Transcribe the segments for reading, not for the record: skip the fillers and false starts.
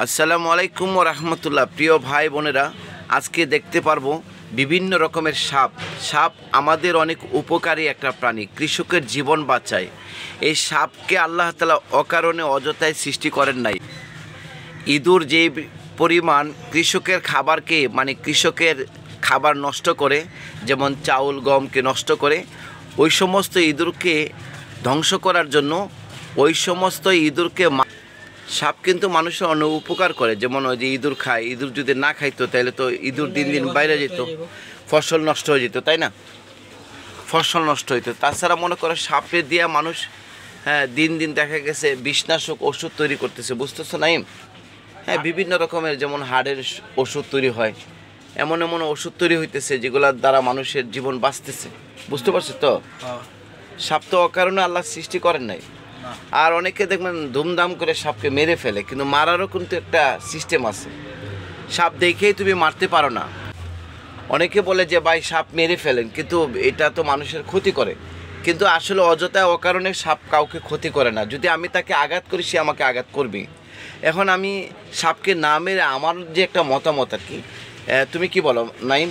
আসসালামু আলাইকুম ওয়া রাহমাতুল্লাহ। প্রিয় ভাই বোনেরা, আজকে দেখতে পারবো বিভিন্ন রকমের সাপ। সাপ আমাদের অনেক উপকারী একটা প্রাণী, কৃষকের জীবন বাঁচায়। এই সাপকে আল্লাহ তাআলা অকারণে অযথায় সৃষ্টি করেন নাই। ইঁদুর যে পরিমাণ কৃষকের খাবারকে কৃষকের খাবার নষ্ট করে, যেমন চাউল গমকে নষ্ট করে, ওই সমস্ত ইঁদুরকে ধ্বংস করার জন্য ওই সমস্ত ইঁদুরকে সাপ কিন্তু মানুষের অনেক উপকার করে। যেমন ওই যে ইঁদুর খায়, ইঁদুর যদি না খাইতো তাহলে তো ইঁদুর দিন দিন বাইরে যেত, ফসল নষ্ট হয়ে যেত, তাই না? ফসল নষ্ট হইতো। তাছাড়া মনে করো সাপে দিয়া মানুষ দিন দিন দেখা গেছে বিষনাশক ওষুধ তৈরি করতেছে, বুঝতেছো নাইম? বিভিন্ন রকমের, যেমন হাড়ের ওষুধ তৈরি হয়, এমন এমন ওষুধ তৈরি হইতেছে যেগুলোর দ্বারা মানুষের জীবন বাঁচতেছে, বুঝতে পারছো তো? সাপ তো অকারণে আল্লাহ সৃষ্টি করেন নাই। আর অনেকে দেখবেন ধুমধাম করে সাপকে মেরে ফেলে, কিন্তু মারারও কিন্তু একটা সিস্টেম আছে। সাপ দেখেই তুমি মারতে পারো না। অনেকে বলে যে ভাই সাপ মেরে ফেলেন, কিন্তু এটা তো মানুষের ক্ষতি করে। কিন্তু আসলে অযথা অকারণে সাপ কাউকে ক্ষতি করে না। যদি আমি তাকে আঘাত করি, সে আমাকে আঘাত করবে। এখন আমি সাপকে না মেরে আমার যে একটা মতামত আর কি, তুমি কি বলো নাইম?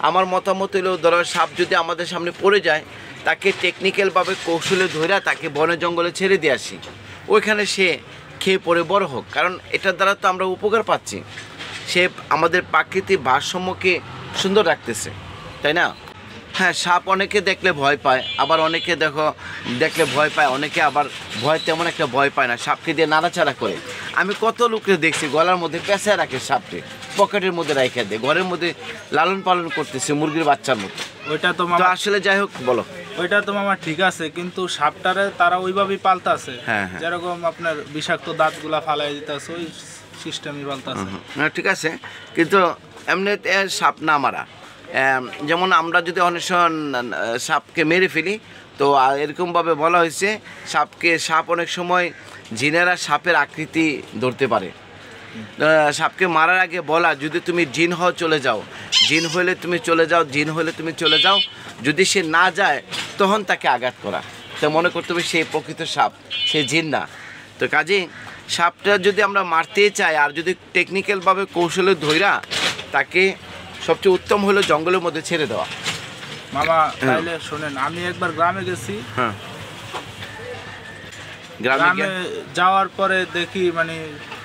আমার মতামত হলো, ধরো সাপ যদি আমাদের সামনে পড়ে যায়, তাকে টেকনিক্যালভাবে কৌশলে ধরে তাকে বনে জঙ্গলে ছেড়ে দিয়ে আসি, ওইখানে সে খেয়ে পড়ে বড় হোক। কারণ এটার দ্বারা তো আমরা উপকার পাচ্ছি। সে আমাদের প্রাকৃতিক ভারসাম্যকে সুন্দর রাখতেছে, তাই না? হ্যাঁ, সাপ অনেকে দেখলে ভয় পায়, আবার অনেকে দেখলে ভয় পায়, অনেকে আবার তেমন একটা ভয় পায় না। সাপকে দিয়ে নাড়াচাড়া করে। আমি কত লোককে দেখছি গলার মধ্যে পেঁচায় রাখে সাপকে, পকেটের মধ্যে রেখে দেয়, ঘরের মধ্যে লালন পালন করতেছে মুরগির বাচ্চার মতো। ওইটা তো আসলে যাই হোক, বলো। ওইটা তো মামা ঠিক আছে, কিন্তু সাপটারে তারা ওইভাবেই পালতাছে, যেরকম আপনার বিষাক্ত দাঁতগুলা ফালাই দিতেছে, ওই সিস্টেমই পালতাছে। ঠিক আছে, কিন্তু এমনি সাপ না মারা, যেমন আমরা যদি অনেক সাপকে মেরে ফেলি, তো এরকমভাবে বলা হয়েছে সাপ অনেক সময় জিনেরা সাপের আকৃতি ধরতে পারে। সাপকে মারার আগে বলা, যদি তুমি জিন হও চলে যাও, জিন হলে তুমি চলে যাও, জিন হলে তুমি চলে যাও। যদি সে না যায় তখন তাকে আঘাত করা, তো মনে করতে হবে সেই প্রকৃত সাপ, সে জিন না। তো কাজেই সাপটা যদি আমরা মারতে চাই, আর যদি টেকনিক্যালভাবে কৌশলে ধইরা, তাকে সবচেয়ে উত্তম হলো জঙ্গলের মধ্যে ছেড়ে দেওয়া। মামা তাইলে শোনেন, আমি একবার গ্রামে গেছি। গ্রামে যাওয়ার পরে দেখি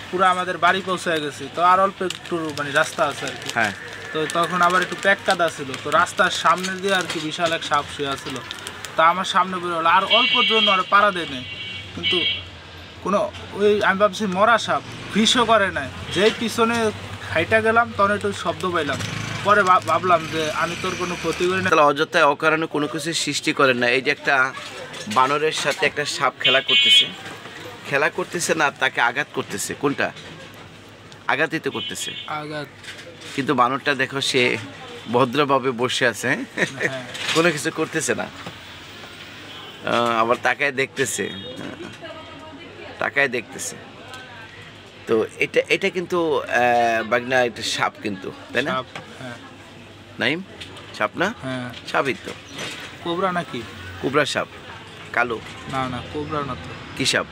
পুরো আমাদের বাড়ি পৌঁছে গেছি, তো আর অল্প একটু রাস্তা আছে আর কি। তো তখন আবার একটু প্যাক কাদা ছিল, তো রাস্তার সামনে দিয়ে আর কি বিশাল এক সাপ শুয়ে ছিল। তা আমার সামনে বেরোলো, আর অল্পর জন্য আর পাড়া দেয় নেই, কিন্তু কোনো আমি ভাবছি মরা সাপ, বিষও করে নাই। যেই পিছনে হাইটা গেলাম তখন একটু শব্দ পাইলাম, পরে ভাবলাম যে আমি তোর কোনো ক্ষতি করি না। অযথায় অকারণে কোনো কিছু সৃষ্টি করেন না। এই যে একটা বানরের সাথে একটা সাপ খেলা করতেছে না, তাকে আঘাত করতেছে। কোনটা? আঘাতই তো করতেছে, আঘাত। কিন্তু বানরটা দেখো, সে ভদ্রভাবে বসে আছে, কোনো কিছু করতেছে না, আবার তাকায় দেখতেছে। তো এটা কিন্তু বাগনা, এটা সাপ কিন্তু, তাই না নাইম? সাপ না? সাপই তো। কোবরা নাকি? কোবরা সাপ, কালো। না কোবরা না তো। কি সাপ?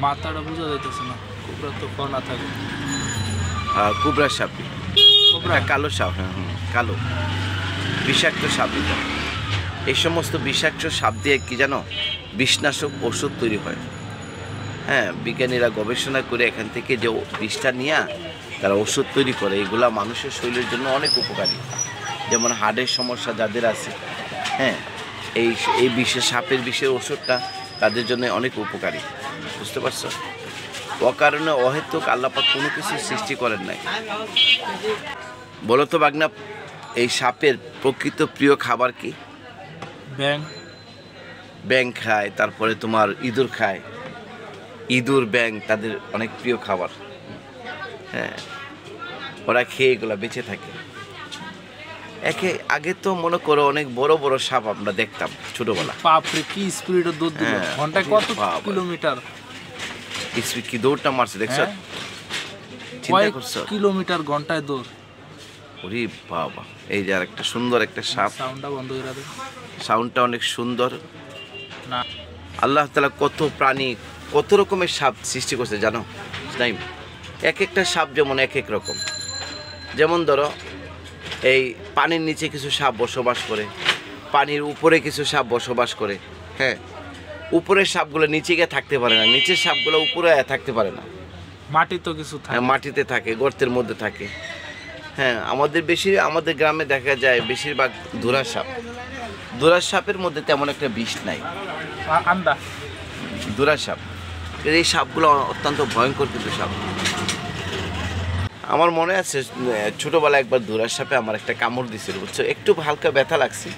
মাথাটা বোঝা যাইতেছে না। কোবরা তো কণা থাকে। কোবরা সাপই, কোবরা কালো সাপ। কালো বিষাক্ত সাপ। এই সমস্ত বিষাক্ত সাপ দিয়ে কি জানো, বিষনাশক ওষুধ তৈরি হয়। বিজ্ঞানীরা গবেষণা করে এখান থেকে যে বিষটা নিয়ে তারা ওষুধ তৈরি করে, এগুলা মানুষের শরীরের জন্য অনেক উপকারী। যেমন হার্টের সমস্যা যাদের আছে, এই সাপের বিষের ওষুধটা তাদের জন্য অনেক উপকারী, বুঝতে পারছো? অকারণে অহেতুক আল্লাহ পাক কোনো কিছু সৃষ্টি করেন নাই। বলো তো বাগনা, এই সাপের প্রকৃত প্রিয় খাবার কি? ব্যাং খায়, তারপরে তোমার ইঁদুর খায়। ইঁদুর, ব্যাং তাদের অনেক প্রিয় খাবার। ওরা খেয়ে এগুলো বেঁচে থাকে। আগে তো মনে করো অনেক বড় বড় সাপ আমরা দেখতাম ছোটবেলা। বাপরে, কি স্পিডে দৌড় দিল, ঘন্টায় কত কিলোমিটার কি দৌড়টা মারছে, দেখছো? চিন্তা করছো? কিলোমিটার ঘন্টায় দৌড়। ওরে বাবা, এই যে আরেকটা সুন্দর একটা সাপ। সাউন্ডটা বন্ধ করে দাও। সাউন্ডটা অনেক সুন্দর না। আল্লাহ তাআলা কত প্রাণী, কত রকমের সাপ সৃষ্টি করছে জানো নাইম? এক একটা সাপ যেমন এক এক রকম। যেমন ধরো এই পানির নিচে কিছু সাপ বসবাস করে, পানির উপরে কিছু সাপ বসবাস করে। হ্যাঁ, উপরের সাপগুলো নিচে গিয়ে থাকতে পারে না, নিচের সাপগুলো উপরে থাকতে পারে না। মাটি তো কিছু থাকে, মাটিতে থাকে, গর্তের মধ্যে থাকে। হ্যাঁ, আমাদের গ্রামে দেখা যায় বেশিরভাগ ধুরার সাপ। ধুরার সাপের মধ্যে তেমন একটা বিষ নাই, ধুরার সাপ। এই সাপগুলো অত্যন্ত ভয়ঙ্কর কিন্তু সাপ। আমার মনে আছে ছোটোবেলায় একবার ধুরার সাপে আমার একটা কামড় দিছিল, বুঝছো, একটু হালকা ব্যথা লাগছে,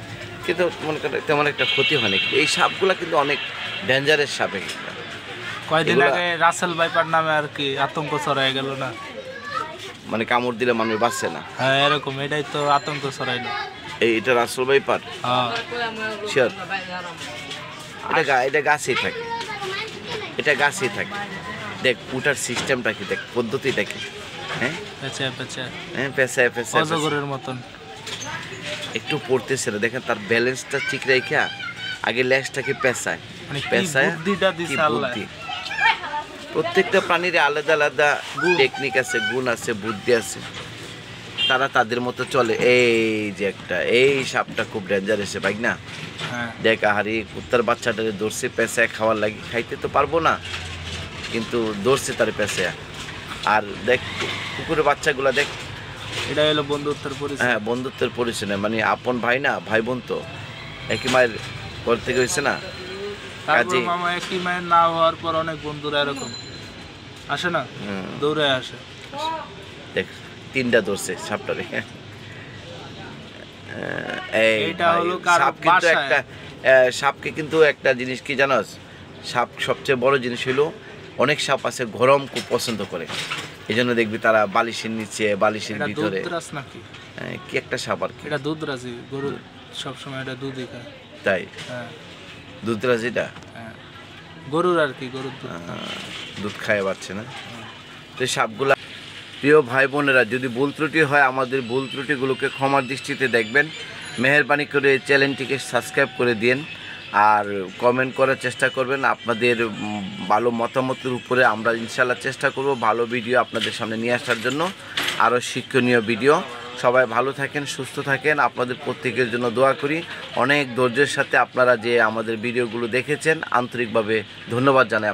কিন্তু মনে করেন তেমন একটা ক্ষতি হয়নি। এই সাপগুলো কিন্তু অনেক ডেঞ্জারাস সাপ। কয়েকদিন আগে রাসেল ভাইপার নামে আর কি আতঙ্ক ছড়াই গেল না, মানে কামড় দিলে মানুষ বাঁচছে না। হ্যাঁ এরকম, এটাই তো আতঙ্ক ছড়াইলো। এটা রাসেল ভাইপার, শিওর। এটা গাছেই থাকে, এটা গাছেই থাকে। দেখ উঠার সিস্টেমটা কি, দেখ পদ্ধতিটা কি। হ্যাঁ, পেঁচায় অজগরের মতন একটু পড়তেছে না, দেখেন তার ব্যালেন্সটা ঠিক রেখে আগে লেজটাকে পেঁচায়। প্রত্যেকটা প্রাণীর আলাদা আলাদা টেকনিক আছে, গুণ আছে, বুদ্ধি আছে, তারা তাদের মতো চলে। এই যে এই সাপটা খুব ডেঞ্জারাস ভাই না। দেখ আহারি কুত্তার বাচ্চাটারে ধরছে পেঁচায় খাওয়ার লাগে, খাইতে তো পারবো না, কিন্তু ধরছে তার পেঁচায়। আর দেখ কুকুরের বাচ্চাগুলা দেখ, এটা হলো বন্ধুত্বের পরিচয়। হ্যাঁ, বন্ধুত্বের পরিচয়, মানে আপন ভাই না, ভাই বোন তো একই মায়ের ঘর থেকে হয়েছে না। কাজে মামা একই মায়ের না হওয়ার পর অনেক বন্ধুরা এরকম আসে না, দৌড়ে আসে। দেখ তিনটা ধরছে সাপটারে। সাপকে কিন্তু একটা জিনিস কি জানোস, সাপ সবচেয়ে বড় জিনিস হলো অনেক সাপ আছে গরম খুব পছন্দ করে, এই জন্য দেখবি তারা বালিশের নিচে, বালিশের ভিতরে। কি একটা সাপ আর কি, এটা দুধরাজি, গরু সবসময় এটা দুধই খায়। তাই? দুধরাজি, এটা গরুর আর কি, গরুর দুধ খায় পাচ্ছে না। তো সাপগুলা, প্রিয় ভাই বোনেরা, যদি ভুল ত্রুটি হয় আমাদের ভুল ত্রুটিগুলোকে ক্ষমার দৃষ্টিতে দেখবেন। মেহেরবানি করে চ্যানেলটিকে সাবস্ক্রাইব করে দিন, আর কমেন্ট করার চেষ্টা করবেন। আপনাদের ভালো মতামতের উপরে আমরা ইনশাল্লাহ চেষ্টা করব ভালো ভিডিও আপনাদের সামনে নিয়ে আসার জন্য, আরও শিক্ষণীয় ভিডিও। সবাই ভালো থাকেন, সুস্থ থাকেন, আপনাদের প্রত্যেকের জন্য দোয়া করি। অনেক ধৈর্যের সাথে আপনারা যে আমাদের ভিডিওগুলো দেখেছেন, আন্তরিকভাবে ধন্যবাদ জানাই।